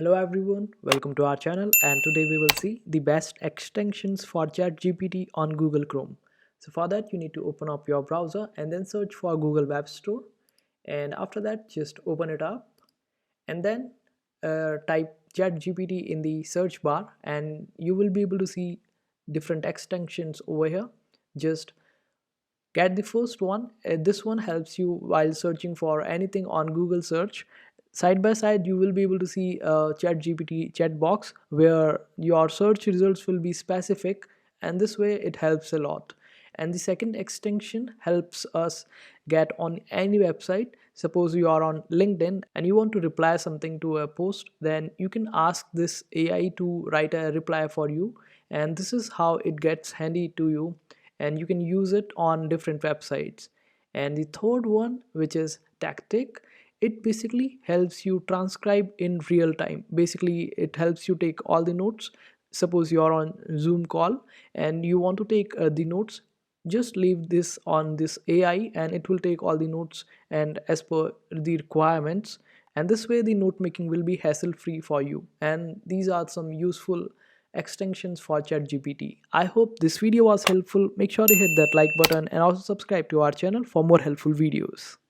Hello everyone, welcome to our channel, and today we will see the best extensions for ChatGPT on Google Chrome. So for that you need to open up your browser and then search for Google Web Store, and after that just open it up and then type ChatGPT in the search bar and you will be able to see different extensions over here. Just get the first one. This one helps you while searching for anything on Google search. Side by side you will be able to see a ChatGPT chat box where your search results will be specific, and this way it helps a lot. And the second extension helps us get on any website. Suppose you are on LinkedIn and you want to reply something to a post, then you can ask this AI to write a reply for you, and this is how it gets handy to you, and you can use it on different websites. And the third one, which is tactic, it basically helps you transcribe in real time. Basically it helps you take all the notes. Suppose you're on Zoom call and you want to take the notes, just leave this on this AI and it will take all the notes and as per the requirements, and this way the note making will be hassle free for you. And these are some useful extensions for ChatGPT. I hope this video was helpful. Make sure to hit that like button and also subscribe to our channel for more helpful videos.